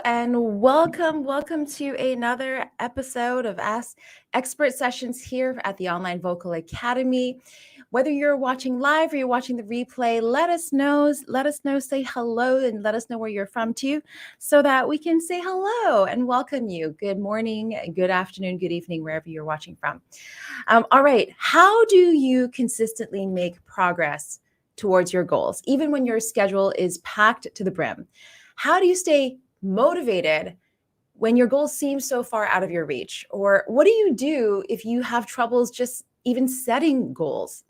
and welcome to another episode of Ask Expert Sessions here at the Online Vocal Academy. Whether you're watching live or you're watching the replay, let us know, say hello, and let us know where you're from too, so that we can say hello and welcome you. Good morning, good afternoon, good evening, wherever you're watching from. All right, how do you consistently make progress towards your goals, even when your schedule is packed to the brim? How do you stay motivated when your goals seem so far out of your reach? Or what do you do if you have troubles just even setting goals?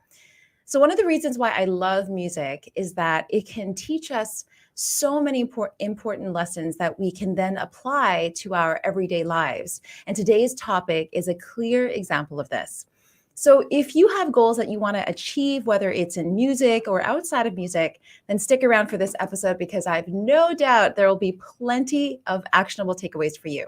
So one of the reasons why I love music is that it can teach us so many important lessons that we can then apply to our everyday lives. And today's topic is a clear example of this. So if you have goals that you want to achieve, whether it's in music or outside of music, then stick around for this episode because I have no doubt there will be plenty of actionable takeaways for you.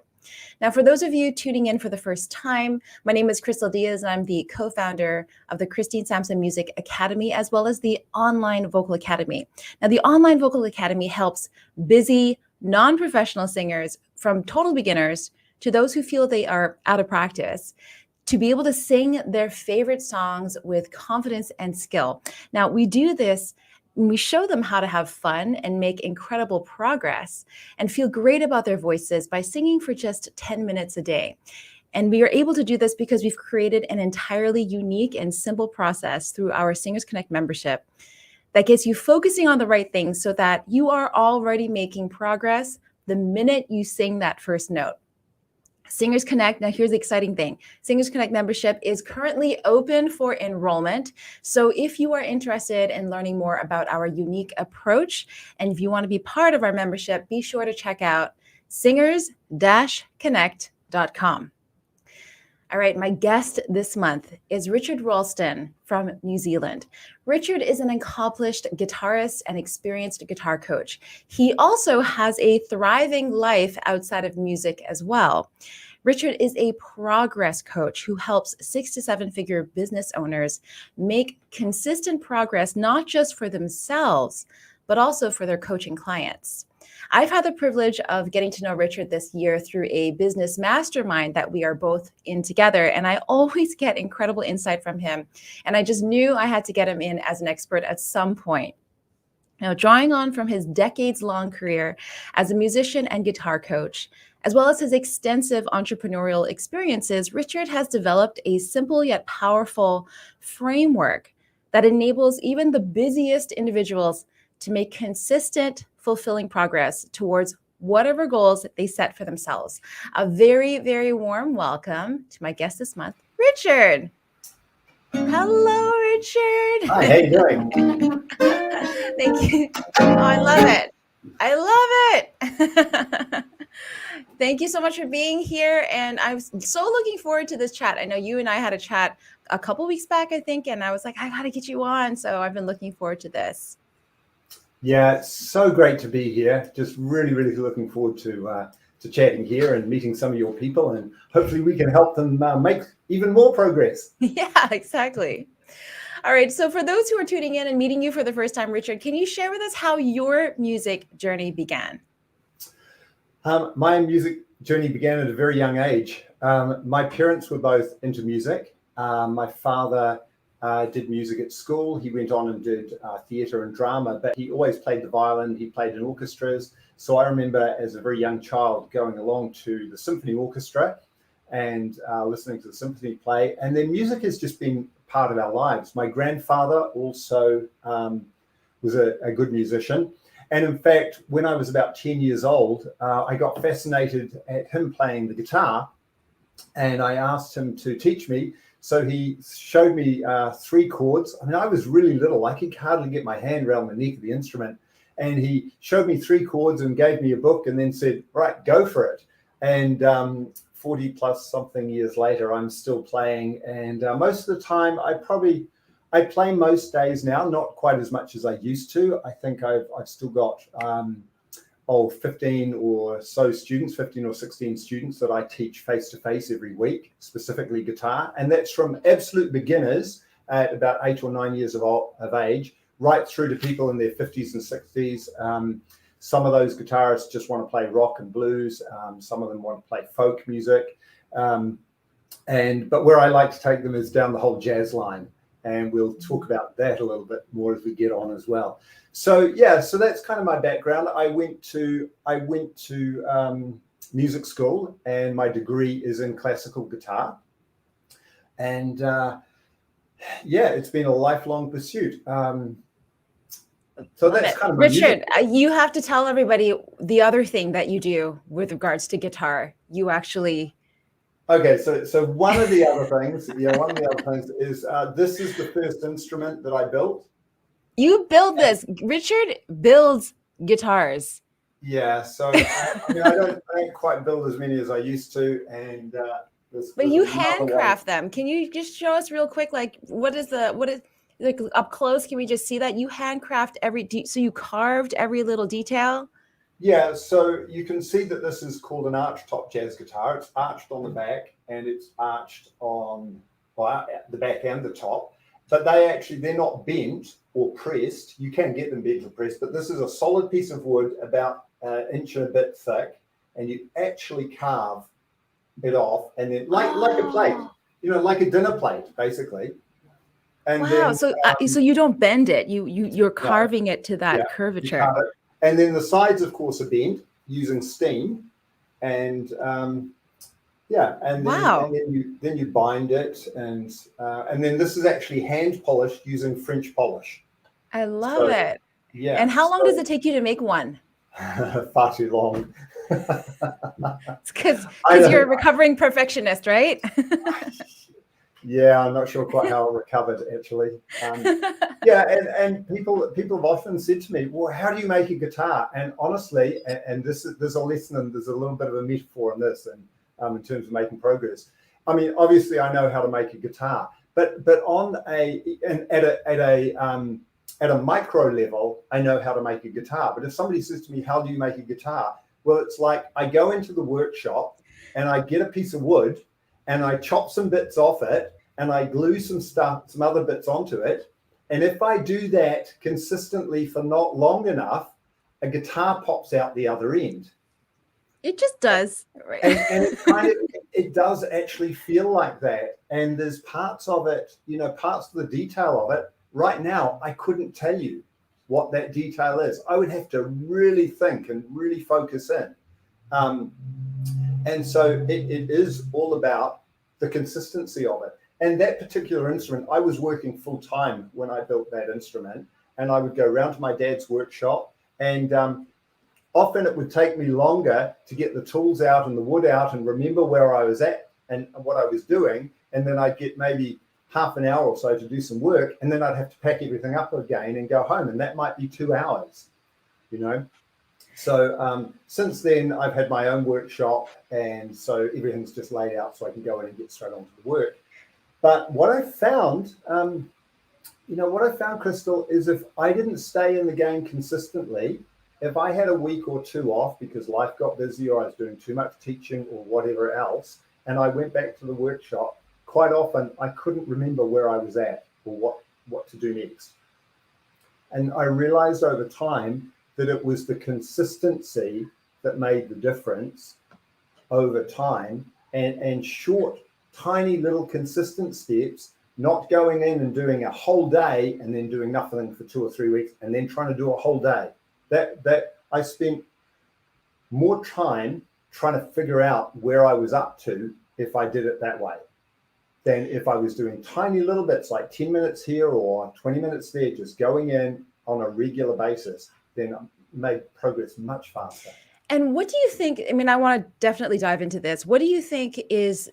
Now, for those of you tuning in for the first time, my name is Crystal Diaz, and I'm the co-founder of the Christine Sampson Music Academy, as well as the Online Vocal Academy. Now, the Online Vocal Academy helps busy, non-professional singers from total beginners to those who feel they are out of practice to be able to sing their favorite songs with confidence and skill. Now, we do this and we show them how to have fun and make incredible progress and feel great about their voices by singing for just 10 minutes a day. And we are able to do this because we've created an entirely unique and simple process through our Singers Connect membership that gets you focusing on the right things so that you are already making progress the minute you sing that first note. Singers Connect, now here's the exciting thing. Singers Connect membership is currently open for enrollment. So if you are interested in learning more about our unique approach, and if you want to be part of our membership, be sure to check out singers-connect.com. All right, my guest this month is Richard Ralston from New Zealand. Richard is an accomplished guitarist and experienced guitar coach. He also has a thriving life outside of music as well. Richard is a progress coach who helps 6 to 7 figure business owners make consistent progress, not just for themselves, but also for their coaching clients. I've had the privilege of getting to know Richard this year through a business mastermind that we are both in together, and I always get incredible insight from him. And I just knew I had to get him in as an expert at some point. Now, drawing on from his decades-long career as a musician and guitar coach, as well as his extensive entrepreneurial experiences, Richard has developed a simple yet powerful framework that enables even the busiest individuals to make consistent, fulfilling progress towards whatever goals they set for themselves. A very, very warm welcome to my guest this month, Richard. Hello, Richard. Hi, how you doing? Thank you. Oh, I love it. I love it. Thank you so much for being here. And I was so looking forward to this chat. I know you and I had a chat a couple weeks back, I think, and I was like, I got to get you on. So I've been looking forward to this. Yeah, it's so great to be here. Just really, really looking forward to chatting here and meeting some of your people, and hopefully we can help them make even more progress. Yeah, exactly. All right. So for those who are tuning in and meeting you for the first time, Richard, can you share with us how your music journey began? My music journey began at a very young age. My parents were both into music. My father did music at school. He went on and did theatre and drama, but he always played the violin. He played in orchestras. So I remember as a very young child going along to the symphony orchestra and listening to the symphony play. And then music has just been part of our lives. My grandfather also was a good musician. And in fact, when I was about 10 years old, I got fascinated at him playing the guitar, and I asked him to teach me. So he showed me 3 chords. I mean, I was really little. I could hardly get my hand around the neck of the instrument. And he showed me 3 chords and gave me a book and then said, right, go for it. And 40 plus something years later, I'm still playing. And most of the time, I play most days now, not quite as much as I used to. I think I've still got 15 or 16 students that I teach face-to-face every week, specifically guitar. And that's from absolute beginners at about 8 or 9 years of age, right through to people in their 50s and 60s. Some of those guitarists just want to play rock and blues. Some of them want to play folk music. But where I like to take them is down the whole jazz line. And we'll talk about that a little bit more as we get on as well. So yeah, so that's kind of my background. I went to music school, and my degree is in classical guitar. And yeah, it's been a lifelong pursuit. So that's kind of Richard. You have to tell everybody the other thing that you do with regards to guitar. You actually. Okay, so one of the other things, is this is the first instrument that I built. You build this. Richard builds guitars. Yeah, so I don't quite build as many as I used to, and but you handcraft them. Can you just show us real quick, like what is like up close? Can we just see that you handcraft so you carved every little detail? Yeah, so you can see that this is called an arch top jazz guitar. It's arched on the back, and it's arched on the back and the top. But they're not bent or pressed. You can get them bent or pressed, but this is a solid piece of wood about an inch and a bit thick, and you actually carve it off, and then like a plate, like a dinner plate, basically. And wow! Then, so you don't bend it. You're carving it to that curvature. And then the sides, of course, are bent using steam, and then you bind it, and then this is actually hand polished using French polish. I love it. Yeah. And how long does it take you to make one? Far too long. It's because you're a recovering perfectionist, right? Yeah, I'm not sure quite how I recovered, actually. And people have often said to me, well, how do you make a guitar? And honestly, and there's a lesson, and there's a little bit of a metaphor in this, and in terms of making progress. I mean, obviously, I know how to make a guitar, but at a micro level, I know how to make a guitar. But if somebody says to me, how do you make a guitar? Well, it's like I go into the workshop and I get a piece of wood and I chop some bits off it and I glue some other bits onto it. And if I do that consistently for not long enough, a guitar pops out the other end. It just does. Right. And it does actually feel like that. And there's parts of it, parts of the detail of it. Right now, I couldn't tell you what that detail is. I would have to really think and really focus in. And so it is all about the consistency of it. And that particular instrument, I was working full time when I built that instrument, and I would go around to my dad's workshop, and often it would take me longer to get the tools out and the wood out and remember where I was at and what I was doing. And then I'd get maybe half an hour or so to do some work, and then I'd have to pack everything up again and go home, and that might be 2 hours, So since then, I've had my own workshop, and so everything's just laid out so I can go in and get straight on to the work. But what I found, Crystal, is if I didn't stay in the game consistently, if I had a week or two off because life got busy or I was doing too much teaching or whatever else, and I went back to the workshop, quite often I couldn't remember where I was at or what to do next. And I realized over time that it was the consistency that made the difference over time, and short, tiny little consistent steps, not going in and doing a whole day and then doing nothing for 2 or 3 weeks and then trying to do a whole day. That I spent more time trying to figure out where I was up to if I did it that way than if I was doing tiny little bits like 10 minutes here or 20 minutes there, just going in on a regular basis, then I made progress much faster. And what do you think, I mean, I want to definitely dive into this. What do you think is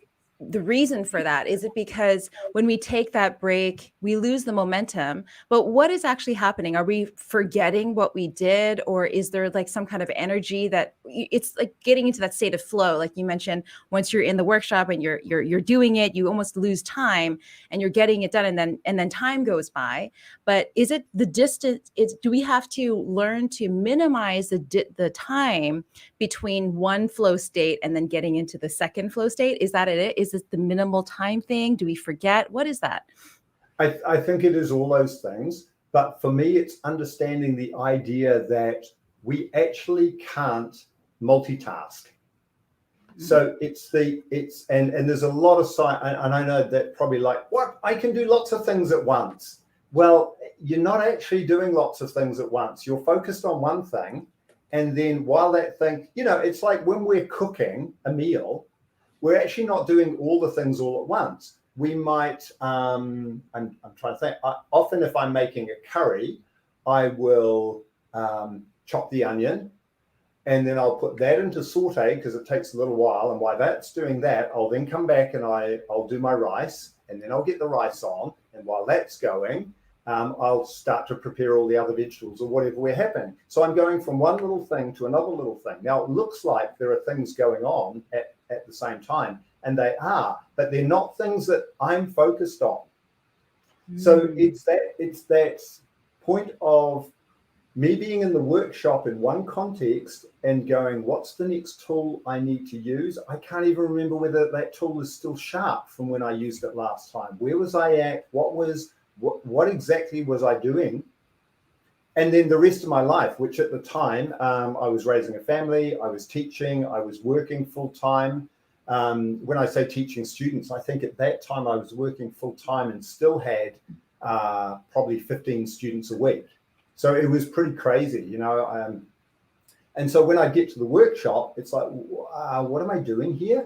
the reason for that? Is it because when we take that break, we lose the momentum? But what is actually happening? Are we forgetting what we did? Or is there like some kind of energy that it's like getting into that state of flow? Like you mentioned, once you're in the workshop and you're doing it, you almost lose time and you're getting it done, and then time goes by. But is it the distance? Do we have to learn to minimize the time between one flow state and then getting into the second flow state? Is that it? Is it the minimal time thing? Do we forget? What is that? I think it is all those things. But for me, it's understanding the idea that we actually can't multitask. So and there's a lot of and I know that probably like, what, I can do lots of things at once. Well, you're not actually doing lots of things at once. You're focused on one thing. And then while that thing, it's like when we're cooking a meal, we're actually not doing all the things all at once. We might, I'm trying to think, often if I'm making a curry, I will chop the onion, and then I'll put that into saute because it takes a little while. And while that's doing that, I'll then come back and I'll do my rice, and then I'll get the rice on. And while that's going, I'll start to prepare all the other vegetables or whatever we're having. So I'm going from one little thing to another little thing. Now, it looks like there are things going on at the same time, and they are, but they're not things that I'm focused on. So it's that point of me being in the workshop in one context and going, what's the next tool I need to use? I can't even remember whether that tool is still sharp from when I used it last time. Where was I at? What exactly was I doing? And then the rest of my life, which at the time, I was raising a family, I was teaching, I was working full time. When I say teaching students, I think at that time I was working full time and still had probably 15 students a week. So it was pretty crazy, and so when I get to the workshop, it's like, what am I doing here?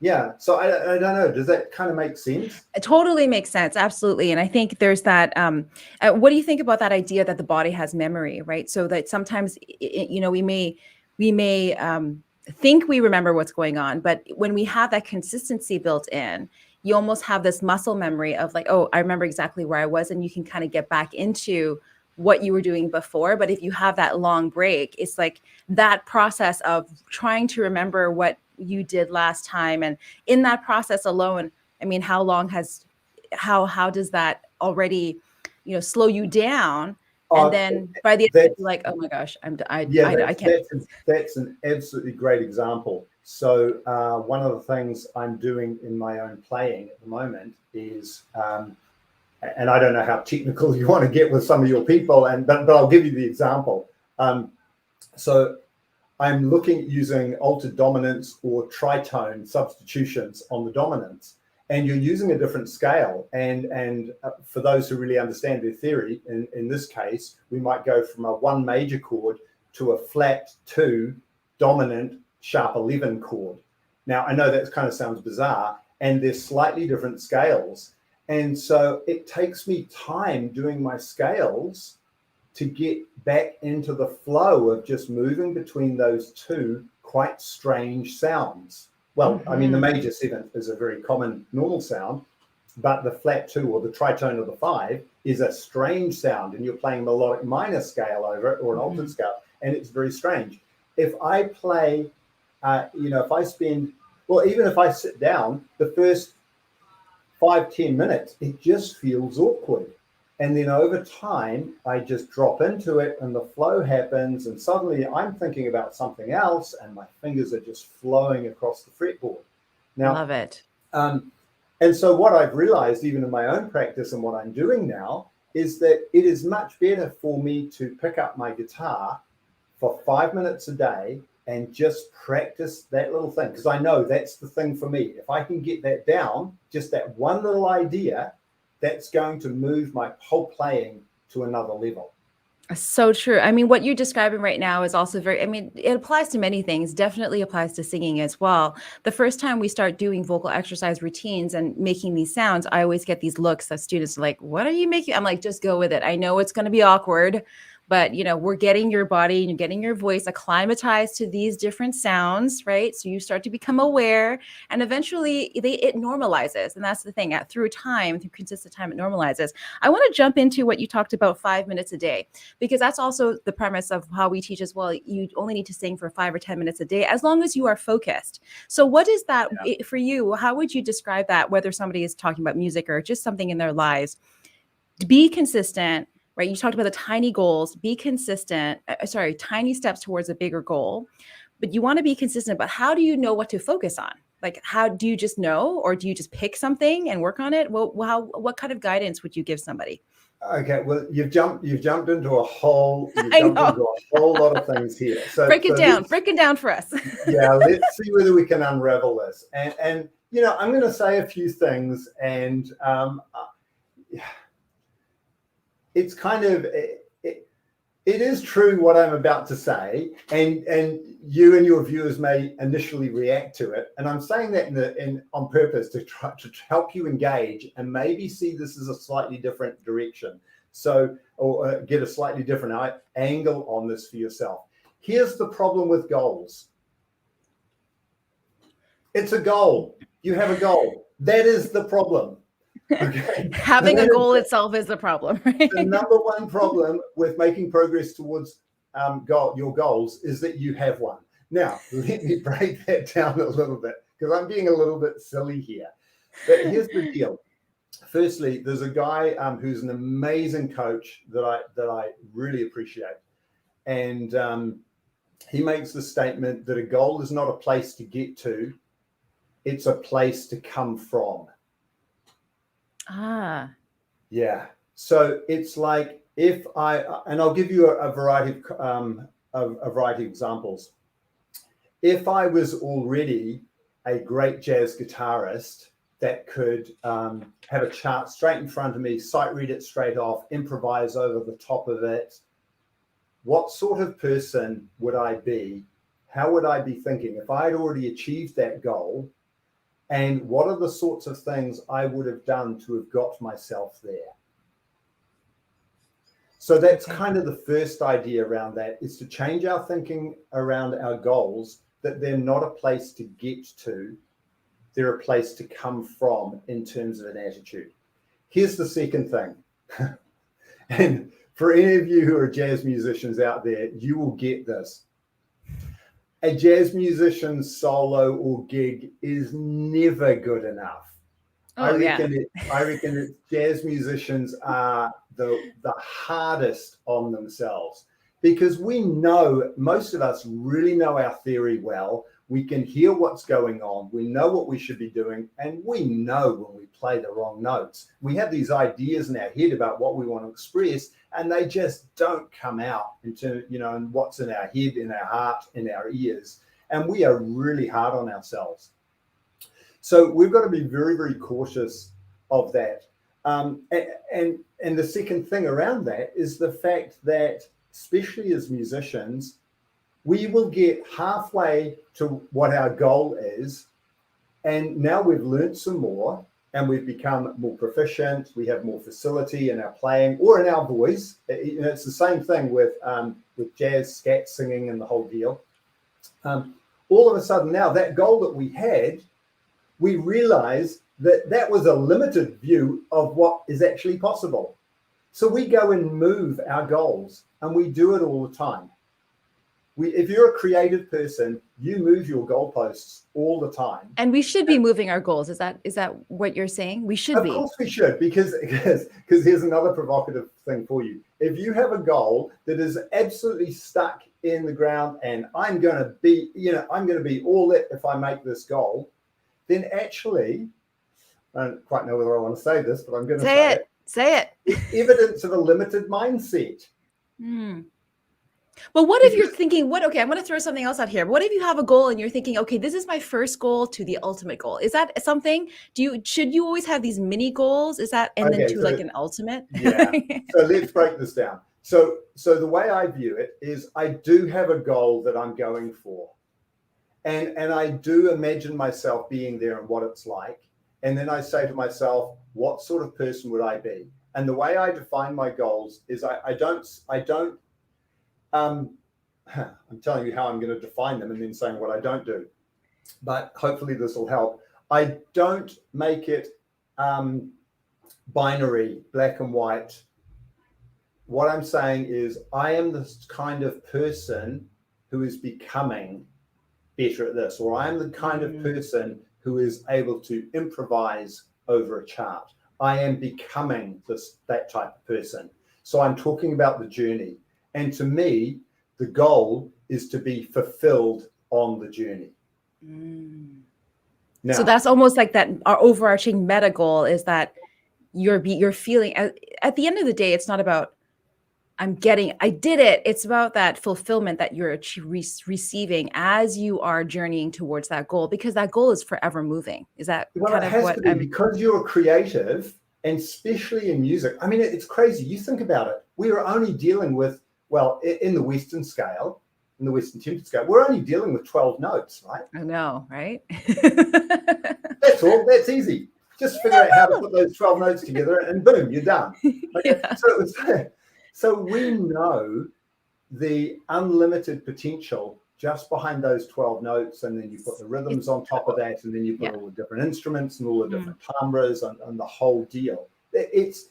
Yeah. So I don't know. Does that kind of make sense? It totally makes sense. Absolutely. And I think there's that, what do you think about that idea that the body has memory, right? So that sometimes, we may think we remember what's going on, but when we have that consistency built in, you almost have this muscle memory of like, oh, I remember exactly where I was, and you can kind of get back into what you were doing before. But if you have that long break, it's like that process of trying to remember what you did last time. And in that process alone, I mean, how does that already, slow you down? And then by the end, you're like, oh my gosh, I can't. That's an absolutely great example. So one of the things I'm doing in my own playing at the moment is, and I don't know how technical you want to get with some of your people, but I'll give you the example. So I'm looking at using altered dominance or tritone substitutions on the dominance, and you're using a different scale. And for those who really understand their theory, in this case, we might go from a 1 major chord to a flat 2 dominant sharp 11 chord. Now, I know that kind of sounds bizarre, and they're slightly different scales. And so it takes me time doing my scales to get back into the flow of just moving between those two quite strange sounds. Well, I mean, the major 7th is a very common normal sound, but the flat 2 or the tritone of the 5 is a strange sound, and you're playing a melodic minor scale over it or an altered scale, and it's very strange. If I play, if I spend, well, even if I sit down, the first 5-10 minutes, it just feels awkward. And then over time, I just drop into it and the flow happens, and suddenly I'm thinking about something else and my fingers are just flowing across the fretboard. Now, love it. And so what I've realized, even in my own practice and what I'm doing now, is that it is much better for me to pick up my guitar for 5 minutes a day and just practice that little thing, because I know that's the thing for me. If I can get that down, just that one little idea, that's going to move my whole playing to another level. So true. I mean, what you're describing right now is also it applies to many things, definitely applies to singing as well. The first time we start doing vocal exercise routines and making these sounds, I always get these looks that students are like, what are you making? I'm like, just go with it. I know it's going to be awkward, but we're getting your body and you're getting your voice acclimatized to these different sounds, right? So you start to become aware, and eventually it normalizes. And that's the thing, through consistent time, it normalizes. I want to jump into what you talked about, 5 minutes a day, because that's also the premise of how we teach as well. You only need to sing for 5 or 10 minutes a day, as long as you are focused. So what is that for you? How would you describe that, whether somebody is talking about music or just something in their lives? To be consistent, right? You talked about the tiny goals, be consistent, tiny steps towards a bigger goal, but you want to be consistent. But how do you know what to focus on? Like, how do you just know, or do you just pick something and work on it? Well, what kind of guidance would you give somebody? Okay, well, you've jumped into a whole I know. lot of things here. So Break it down for us. Yeah, let's see whether we can unravel this. And I'm going to say a few things, and it's kind of it is true what I'm about to say, and you and your viewers may initially react to it. And I'm saying that on purpose to try to help you engage and maybe see this as a slightly different direction. So, or get a slightly different angle on this for yourself. Here's the problem with goals. It's a goal. You have a goal. That is the problem. Okay. Having a goal itself is the problem, right? The number one problem with making progress towards your goals is that you have one. Now, let me break that down a little bit because I'm being a little bit silly here. But here's the deal. Firstly, there's a guy who's an amazing coach that I really appreciate. And he makes the statement that a goal is not a place to get to, it's a place to come from. Ah. Yeah. So it's like and I'll give you a variety of examples. If I was already a great jazz guitarist that could have a chart straight in front of me, sight read it straight off, improvise over the top of it, what sort of person would I be? How would I be thinking if I had already achieved that goal? And what are the sorts of things I would have done to have got myself there? So that's kind of the first idea around that, is to change our thinking around our goals, that they're not a place to get to, they're a place to come from in terms of an attitude. Here's the second thing. And for any of you who are jazz musicians out there, you will get this. A jazz musician's solo or gig is never good enough. I reckon that jazz musicians are the hardest on themselves, because we know, most of us really know our theory well. We can hear what's going on. We know what we should be doing, and we know when we play the wrong notes. We have these ideas in our head about what we want to express, and they just don't come out into, and what's in our head, in our heart, in our ears. And we are really hard on ourselves. So we've got to be very, very cautious of that. And the second thing around that is the fact that, especially as musicians, we will get halfway to what our goal is, and now we've learned some more, and we've become more proficient. We have more facility in our playing or in our voice. It's the same thing with jazz, scat, singing, and the whole deal. All of a sudden now, that goal that we had, we realize that was a limited view of what is actually possible. So we go and move our goals, and we do it all the time. If you're a creative person, you move your goalposts all the time. And we should be moving our goals. Is that what you're saying? We should be. Of course we should, because here's another provocative thing for you. If you have a goal that is absolutely stuck in the ground, and I'm going to be all it if I make this goal, then actually, I don't quite know whether I want to say this, but I'm going to say it. Say it. It's evidence of a limited mindset. Well, what if you're thinking, okay, I'm going to throw something else out here. What if you have a goal and you're thinking, okay, this is my first goal to the ultimate goal? Is that something? Should you always have these mini goals? Is that, and then to like an ultimate? Yeah. So let's break this down. So the way I view it is, I do have a goal that I'm going for. And I do imagine myself being there and what it's like. And then I say to myself, what sort of person would I be? And the way I define my goals is I don't I'm telling you how I'm going to define them and then saying what I don't do. But hopefully this will help. I don't make it binary, black and white. What I'm saying is, I am this kind of person who is becoming better at this, or I am the kind of person who is able to improvise over a chart. I am becoming that type of person. So I'm talking about the journey. And to me, the goal is to be fulfilled on the journey. Now, so that's almost like that. Our overarching meta goal is that you're feeling at the end of the day, it's not about I did it. It's about that fulfillment that you're receiving as you are journeying towards that goal, because that goal is forever moving. Is that Well, kind it of has what to be, I'm? because you're creative, and especially in music. I mean, it's crazy. You think about it. We are only dealing with, well, in the Western scale, in the Western tempered scale, we're only dealing with 12 notes, right? I know, right? That's all. That's easy. Just figure out how to put those 12 notes together and boom, you're done. Okay. Yeah. So we know the unlimited potential just behind those 12 notes, and then you put the rhythms on top of that, and then you put all the different instruments and all the different timbres and the whole deal. It's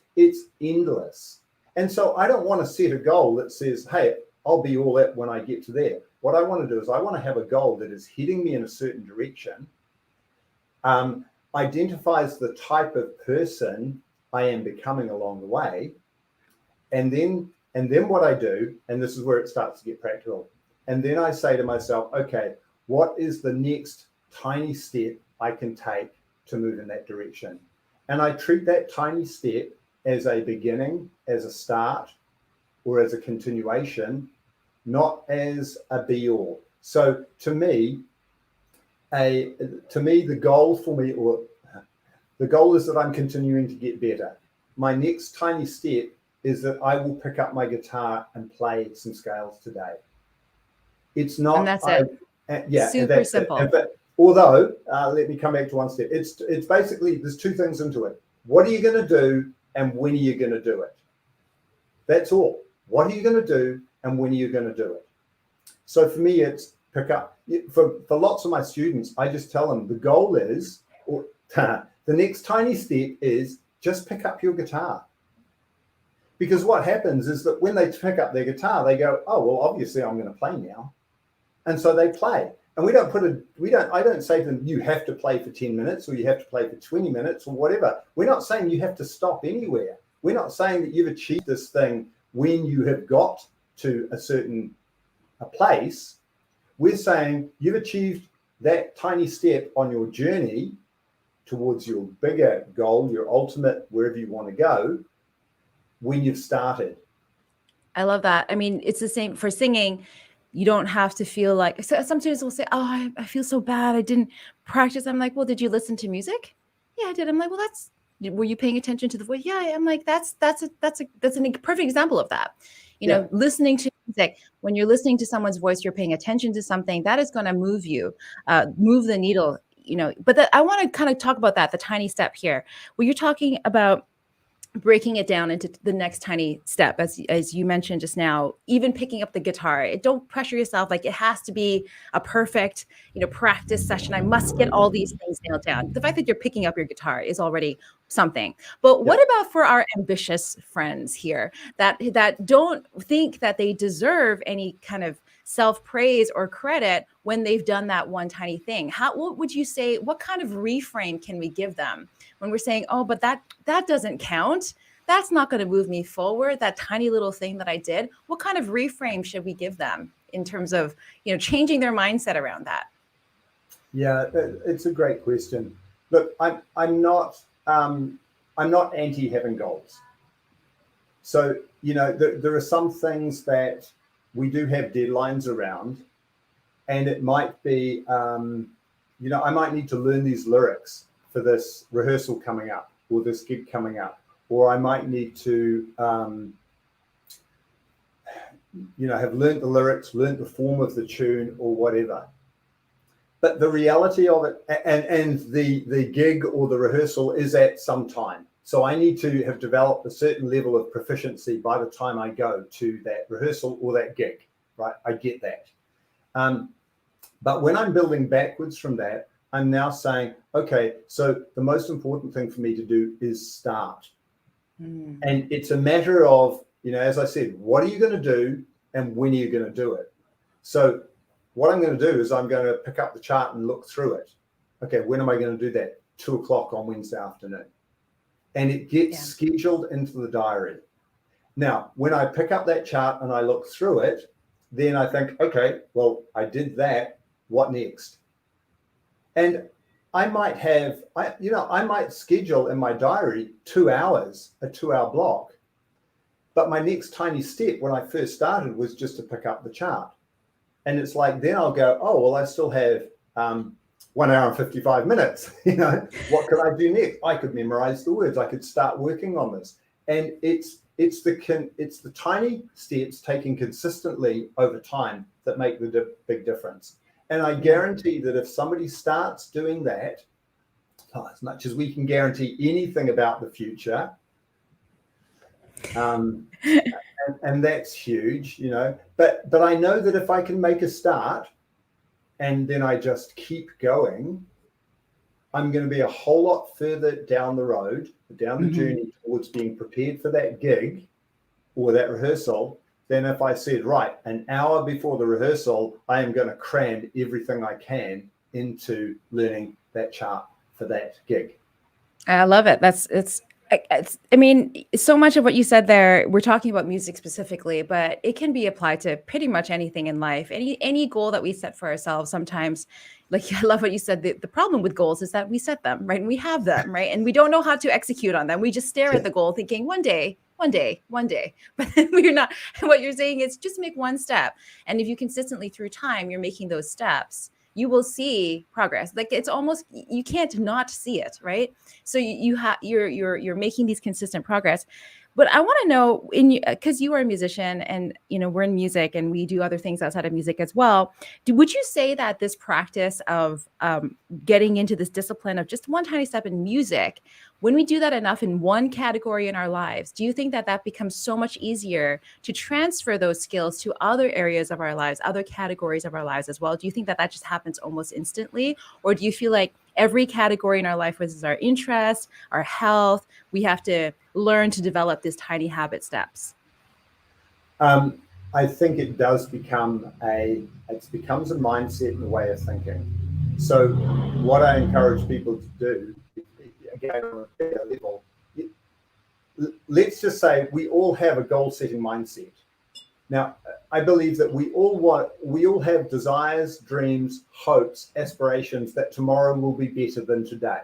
endless. And so I don't want to set a goal that says, hey, I'll be all that when I get to there. What I want to do is I want to have a goal that is heading me in a certain direction, identifies the type of person I am becoming along the way, and then what I do, and this is where it starts to get practical, and then I say to myself, okay, what is the next tiny step I can take to move in that direction? And I treat that tiny step as a beginning, as a start, or as a continuation, not as a be-all. So to me, the goal for me, or the goal is that I'm continuing to get better. My next tiny step is that I will pick up my guitar and play some scales today. It's not. And that's it. Yeah, super simple. Although, let me come back to one step. It's basically, there's two things into it. What are you going to do, and when are you going to do it? That's all. What are you going to do, and when are you going to do it? So for me, it's pick up. For lots of my students, I just tell them the goal is, or the next tiny step is just pick up your guitar. Because what happens is that when they pick up their guitar, they go, oh, well, obviously I'm going to play now. And so they play. And I don't say to them, you have to play for 10 minutes or you have to play for 20 minutes or whatever. We're not saying you have to stop anywhere. We're not saying that you've achieved this thing when you have got to a place. We're saying you've achieved that tiny step on your journey towards your bigger goal, your ultimate, wherever you want to go, when you've started. I love that. I mean, it's the same for singing. You don't have to feel like, so some students will say, oh, I feel so bad, I didn't practice. I'm like, well, did you listen to music? Yeah, I did. I'm like, well, were you paying attention to the voice? Yeah. I'm like, that's a perfect example of that. You know, listening to music, when you're listening to someone's voice, you're paying attention to something that is going to move you, move the needle, you know. But I want to kind of talk about that, the tiny step here, where you're talking about breaking it down into the next tiny step, as you mentioned just now, even picking up the guitar. Don't pressure yourself like it has to be a perfect, practice session. I must get all these things nailed down. The fact that you're picking up your guitar is already something. But what about for our ambitious friends here that don't think that they deserve any kind of self-praise or credit when they've done that one tiny thing? What would you say, what kind of reframe can we give them when we're saying, oh, but that doesn't count? That's not going to move me forward. That tiny little thing that I did. What kind of reframe should we give them in terms of, changing their mindset around that? Yeah, it's a great question. Look, I'm not anti having goals. So, there are some things that we do have deadlines around, and it might be, I might need to learn these lyrics for this rehearsal coming up or this gig coming up, or I might need to, have learned the lyrics, learned the form of the tune or whatever. But the reality of it, and the gig or the rehearsal is at some time. So I need to have developed a certain level of proficiency by the time I go to that rehearsal or that gig, right? I get that. But when I'm building backwards from that, I'm now saying, okay, so the most important thing for me to do is start. And it's a matter of, as I said, what are you going to do and when are you going to do it? So what I'm going to do is I'm going to pick up the chart and look through it. Okay, when am I going to do that? 2:00 on Wednesday afternoon. And it gets scheduled into the diary. Now, when I pick up that chart and I look through it, then I think, okay, well, I did that. What next? And I might schedule in my diary 2 hours, a 2-hour block. But my next tiny step when I first started was just to pick up the chart. And it's like, then I'll go, oh, well, I still have 1 hour and 55 minutes. What could I do next? I could memorize the words. I could start working on this. And it's the tiny steps taken consistently over time that make the big difference. And I guarantee that if somebody starts doing that, as much as we can guarantee anything about the future, and that's huge, but I know that if I can make a start and then I just keep going, I'm going to be a whole lot further down the road, down the journey towards being prepared for that gig or that rehearsal than if I said, right, an hour before the rehearsal, I am going to cram everything I can into learning that chart for that gig. I love it. I mean, so much of what you said there, we're talking about music specifically, but it can be applied to pretty much anything in life. Any goal that we set for ourselves, sometimes, like I love what you said, the problem with goals is that we set them, right? And we have them, right? And we don't know how to execute on them. We just stare at the goal thinking one day. But then we're not, what you're saying is just make one step. And if you consistently through time, you're making those steps, you will see progress. Like it's almost, you can't not see it, right? So you're making these consistent progress. But I want to know, because you are a musician and we're in music and we do other things outside of music as well. Would you say that this practice of getting into this discipline of just one tiny step in music, when we do that enough in one category in our lives, do you think that becomes so much easier to transfer those skills to other areas of our lives, other categories of our lives as well? Do you think that just happens almost instantly? Or do you feel like every category in our life, which is our interest, our health, we have to learn to develop these tiny habit steps? I think it does becomes a mindset and a way of thinking. So what I encourage people to do, again, on a bigger level, let's just say we all have a goal-setting mindset. Now, I believe that we all have desires, dreams, hopes, aspirations that tomorrow will be better than today.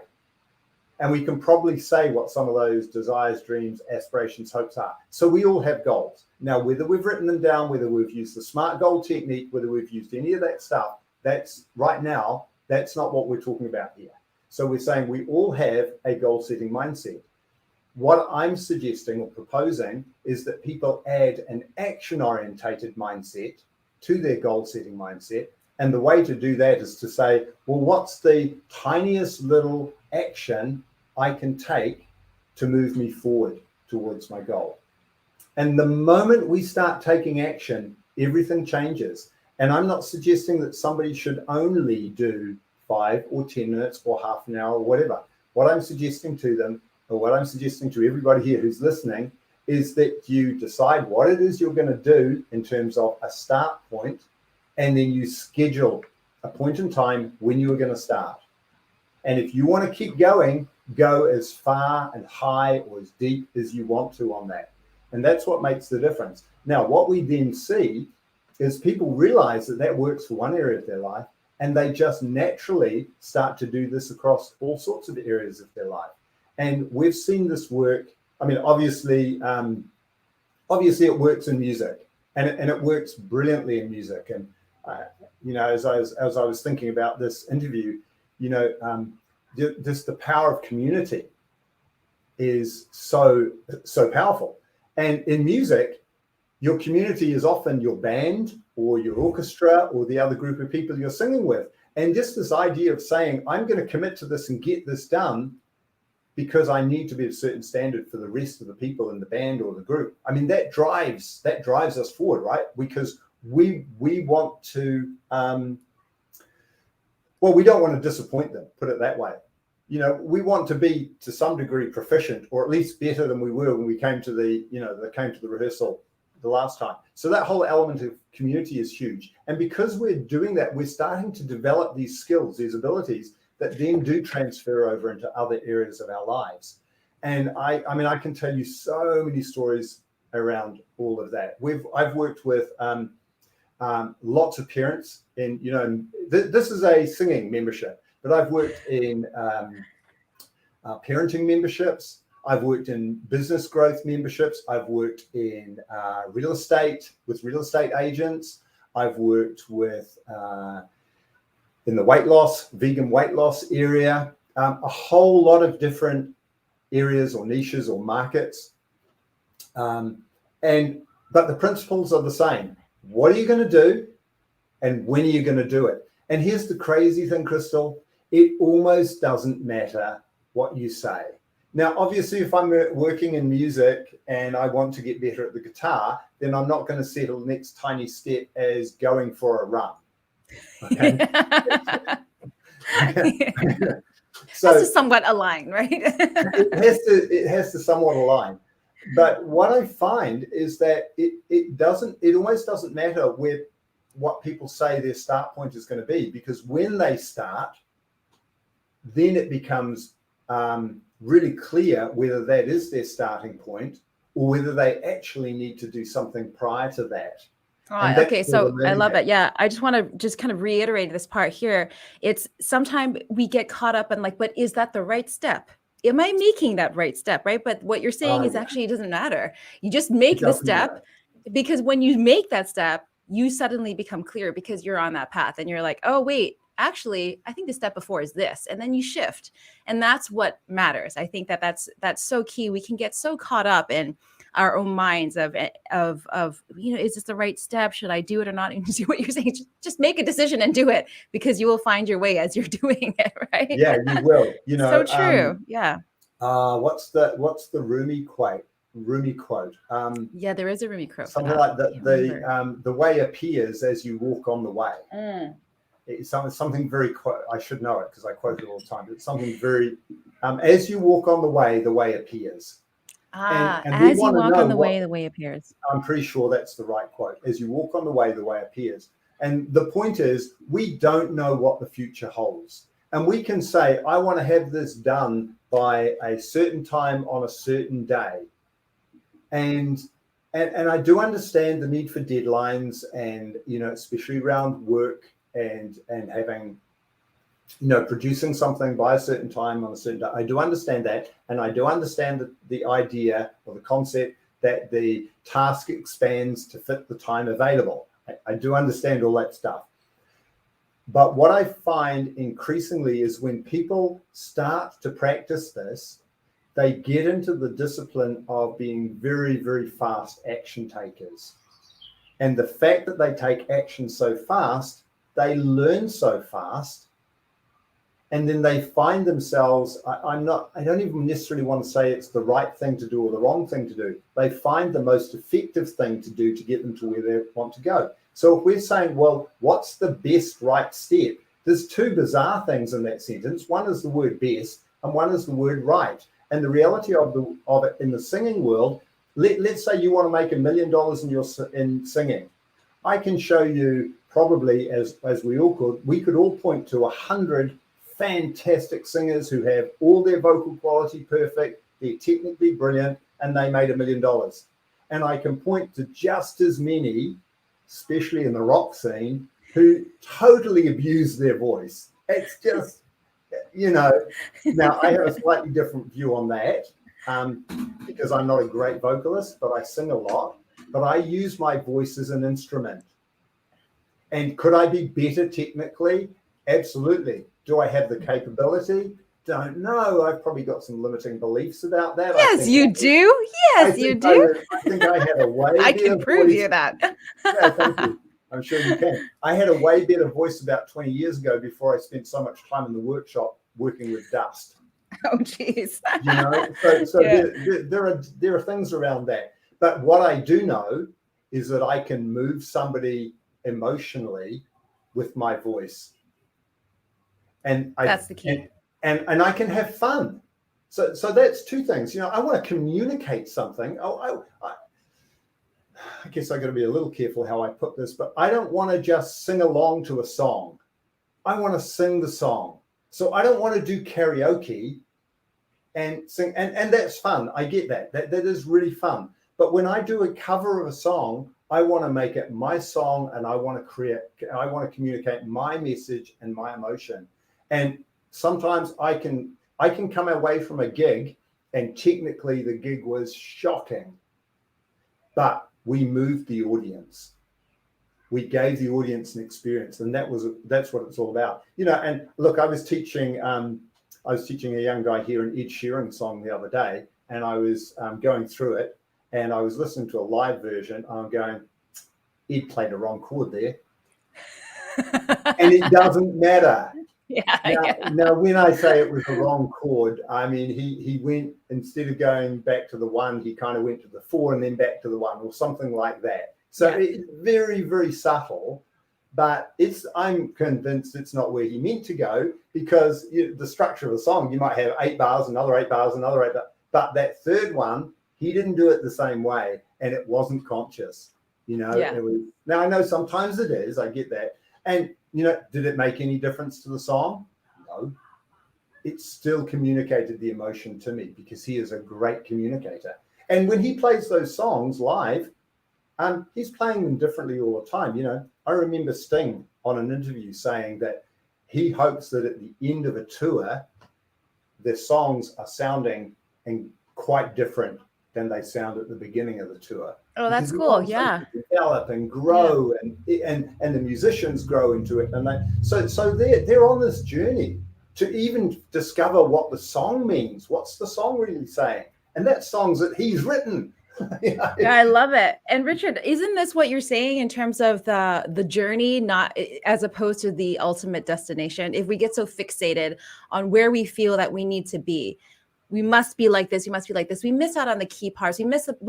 And we can probably say what some of those desires, dreams, aspirations, hopes are. So we all have goals. Now, whether we've written them down, whether we've used the SMART goal technique, whether we've used any of that stuff, that's not what we're talking about here. So we're saying we all have a goal-setting mindset. What I'm suggesting or proposing is that people add an action-orientated mindset to their goal-setting mindset. And the way to do that is to say, well, what's the tiniest little action I can take to move me forward towards my goal? And the moment we start taking action, everything changes. And I'm not suggesting that somebody should only do 5 or 10 minutes or half an hour or whatever. What I'm suggesting to them, or what I'm suggesting to everybody here who's listening, is that you decide what it is you're going to do in terms of a start point, and then you schedule a point in time when you are going to start. And if you want to keep going, go as far and high or as deep as you want to on that. And that's what makes the difference. Now, what we then see is people realize that works for one area of their life, and they just naturally start to do this across all sorts of areas of their life. And we've seen this work. I mean, obviously it works in music, and it works brilliantly in music. And as I was thinking about this interview, just the power of community is so powerful. And in music, your community is often your band or your orchestra or the other group of people you're singing with. And just this idea of saying, I'm going to commit to this and get this done because I need to be a certain standard for the rest of the people in the band or the group. I mean, that drives us forward, right? Because we want to, we don't want to disappoint them, put it that way. We want to be to some degree proficient, or at least better than we were when we came to the rehearsal the last time. So that whole element of community is huge. And because we're doing that, we're starting to develop these skills, these abilities that then do transfer over into other areas of our lives. And I can tell you so many stories around all of that. I've worked with lots of parents, and this is a singing membership. but I've worked in parenting memberships. I've worked in business growth memberships. I've worked in real estate with real estate agents. I've worked with in the vegan weight loss area, a whole lot of different areas or niches or markets. But the principles are the same. What are you going to do? And when are you going to do it? And here's the crazy thing, Crystal. It almost doesn't matter what you say. Now, obviously, if I'm working in music and I want to get better at the guitar, then I'm not going to settle the next tiny step as going for a run. Okay. So has to somewhat align, right? it has to somewhat align. But what I find is that it almost doesn't matter what people say their start point is going to be, because when they start, then it becomes really clear whether that is their starting point or whether they actually need to do something prior to that. Right. Okay. So I love it. Yeah. I just want to just kind of reiterate this part here. It's sometimes we get caught up in like, but is that the right step? Am I making that right step? Right. But what you're saying is actually, it doesn't matter. You just make the step, because when you make that step, you suddenly become clear because you're on that path and you're like, oh, wait, actually, I think the step before is this. And then you shift. And that's what matters. I think that's so key. We can get so caught up in our own minds of is this the right step? Should I do it or not? And see what you're saying. Just make a decision and do it, because you will find your way as you're doing it, right? Yeah, you will. So true. Yeah. What's the Rumi quote? Yeah, there is a Rumi quote. Something like the way appears as you walk on the way. It's something very. I should know it because I quote it all the time. But it's something very. As you walk on the way appears. And as you walk on the way appears. I'm pretty sure that's the right quote. As you walk on the way appears. And the point is, we don't know what the future holds. And we can say, I want to have this done by a certain time on a certain day. And I do understand the need for deadlines, and especially around work and having producing something by a certain time on a certain day. I do understand that. And I do understand the idea or the concept that the task expands to fit the time available. I do understand all that stuff. But what I find increasingly is when people start to practice this, they get into the discipline of being very, very fast action takers. And the fact that they take action so fast, they learn so fast, and then they find themselves, I don't even necessarily want to say it's the right thing to do or the wrong thing to do. They find the most effective thing to do to get them to where they want to go. So if we're saying, well, what's the best right step? There's two bizarre things in that sentence. One is the word best and one is the word right. And the reality of it in the singing world, let's say you want to make $1 million in singing. I can show you probably, as we could all point to 100 fantastic singers who have all their vocal quality perfect, they're technically brilliant, and they made $1 million. And I can point to just as many, especially in the rock scene, who totally abuse their voice. It's just, now I have a slightly different view on that because I'm not a great vocalist, but I sing a lot. But I use my voice as an instrument. And could I be better technically? Absolutely. Do I have the capability? Don't know. I've probably got some limiting beliefs about that. Yes, you do. Yes, you do. I think I have a way better I can prove voice. you that. Yeah, thank you. I'm sure you can. I had a way better voice about 20 years ago before I spent so much time in the workshop working with dust. Oh, geez. So yeah. there are things around that. But what I do know is that I can move somebody emotionally with my voice. And that's the key. And I can have fun. So that's two things. I want to communicate something. I guess I got to be a little careful how I put this, but I don't want to just sing along to a song. I want to sing the song. So I don't want to do karaoke and sing, and that's fun. I get that. That is really fun. But when I do a cover of a song, I want to make it my song, and I want to communicate my message and my emotion. And sometimes I can come away from a gig and technically the gig was shocking, but we moved the audience. We gave the audience an experience, and that's what it's all about. And look, I was teaching a young guy here an Ed Sheeran song the other day, and I was going through it, and I was listening to a live version, and I'm going, Ed played a wrong chord there. And it doesn't matter. Now, when I say it was the wrong chord, I mean, he went, instead of going back to the 1, he kind of went to the 4 and then back to the 1 or something like that. So it's very, very subtle, but I'm convinced it's not where he meant to go, because the structure of the song, you might have 8 bars, another 8 bars, another 8 bars, but that third one, he didn't do it the same way, and it wasn't conscious. It was, now I know sometimes it is, I get that. And, did it make any difference to the song? No. It still communicated the emotion to me, because he is a great communicator. And when he plays those songs live, he's playing them differently all the time. I remember Sting on an interview saying that he hopes that at the end of a tour, their songs are sounding and quite different than they sound at the beginning of the tour. Oh, that's cool. Yeah. Develop and grow, and the musicians grow into it, and so they're on this journey to even discover what the song means. What's the song really saying? And that songs that he's written. Yeah, I love it. And Richard, isn't this what you're saying in terms of the journey, not as opposed to the ultimate destination? If we get so fixated on where we feel that we need to be, we must be like this, we must be like this, we miss out on the key parts. We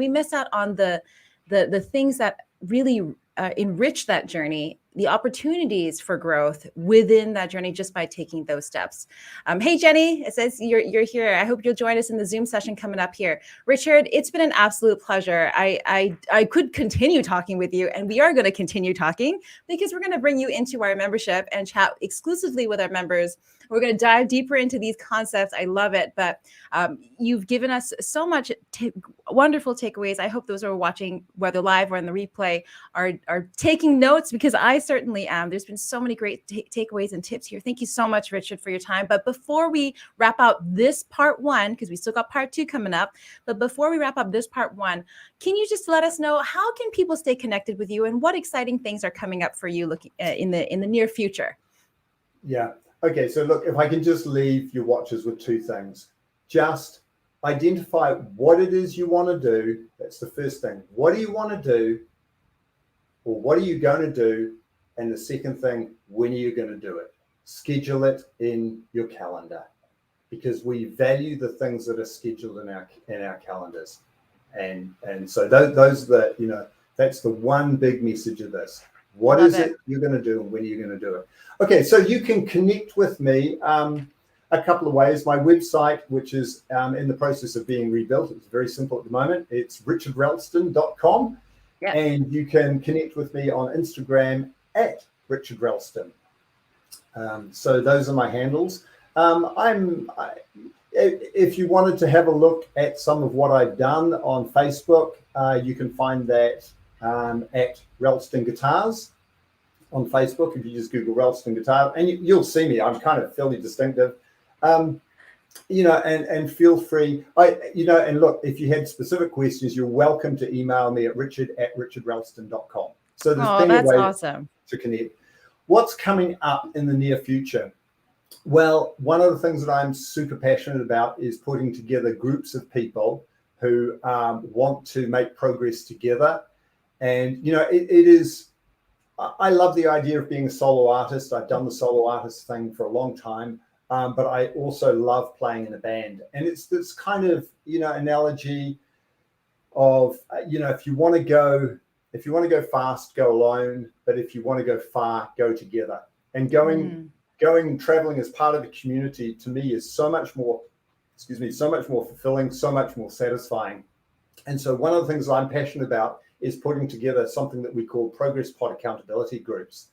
miss out on the things that really enrich that journey, the opportunities for growth within that journey, just by taking those steps. Hey, Jenny, it says you're here. I hope you'll join us in the Zoom session coming up here. Richard, it's been an absolute pleasure. I could continue talking with you, and we are going to continue talking, because we're going to bring you into our membership and chat exclusively with our members. We're going to dive deeper into these concepts. I love it. But you've given us so much wonderful takeaways. I hope those who are watching, whether live or in the replay, are taking notes, because I certainly am. There's been so many great takeaways and tips here. Thank you so much, Richard, for your time. But before we wrap up this part 1, because we still got part 2 coming up, but before we wrap up this part 1, can you just let us know, how can people stay connected with you, and what exciting things are coming up for you looking in the near future? Yeah. Okay, so look, if I can just leave your watchers with 2 things. Just identify what it is you want to do. That's the first thing. What do you want to do? Or what are you going to do? And the second thing, when are you going to do it? Schedule it in your calendar, because we value the things that are scheduled in our calendars. And so those are that's the one big message of this. What is it you're going to do, and when are you going to do it? Okay, so you can connect with me a couple of ways. My website, which is in the process of being rebuilt, it's very simple at the moment. It's richardralston.com. Yeah. And you can connect with me on Instagram at Richard Ralston. So those are my handles. If you wanted to have a look at some of what I've done on Facebook, you can find that at Ralston Guitars on Facebook. If you just Google Ralston Guitars, and you'll see me. I'm kind of fairly distinctive. And feel free. And look, if you had specific questions, you're welcome to email me at richard@richardralston.com. So there's plenty of ways to connect. What's coming up in the near future? Well, one of the things that I'm super passionate about is putting together groups of people who want to make progress together. And, it is, I love the idea of being a solo artist. I've done the solo artist thing for a long time. But I also love playing in a band. And it's this kind of, analogy of, if you want to go fast, go alone. But if you want to go far, go together. And traveling as part of a community, to me, is so much more fulfilling, so much more satisfying. And so one of the things I'm passionate about is putting together something that we call Progress Pod accountability groups.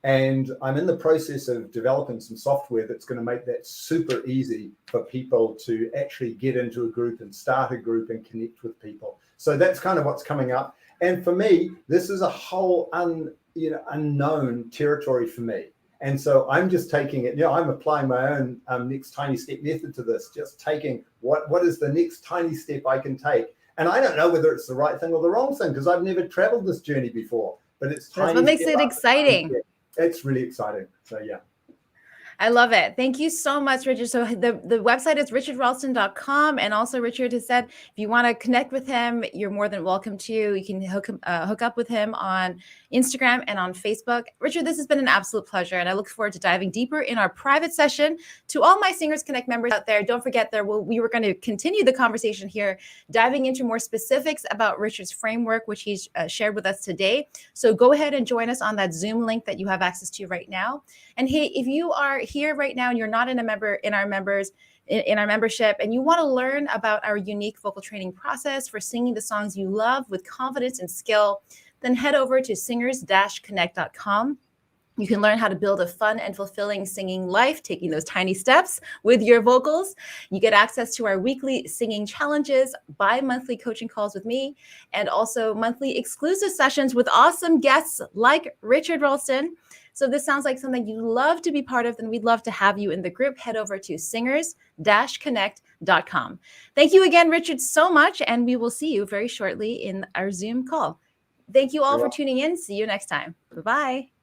And I'm in the process of developing some software that's going to make that super easy for people to actually get into a group and start a group and connect with people. So that's kind of what's coming up. And for me, this is a whole unknown territory for me. And so I'm just taking it, I'm applying my own next tiny step method to this, just taking what is the next tiny step I can take. And I don't know whether it's the right thing or the wrong thing, because I've never traveled this journey before, but it's tiny. That's what makes it exciting. It's really exciting. So yeah. I love it. Thank you so much, Richard. So the website is richardralston.com. And also, Richard has said, if you want to connect with him, you're more than welcome to. You can hook up with him on Instagram and on Facebook. Richard, this has been an absolute pleasure. And I look forward to diving deeper in our private session. To all my Singers Connect members out there, don't forget we were going to continue the conversation here, diving into more specifics about Richard's framework, which he's shared with us today. So go ahead and join us on that Zoom link that you have access to right now. And hey, if you are here right now and you're not in our membership, and you want to learn about our unique vocal training process for singing the songs you love with confidence and skill, then head over to singers-connect.com. You can learn how to build a fun and fulfilling singing life, taking those tiny steps with your vocals. You get access to our weekly singing challenges, bi-monthly coaching calls with me, and also monthly exclusive sessions with awesome guests like Richard Ralston. So this sounds like something you love to be part of, then we'd love to have you in the group. Head over to singers-connect.com. Thank you again, Richard, so much, and we will see you very shortly in our Zoom call. Thank you all for tuning in. See you next time. Bye-bye.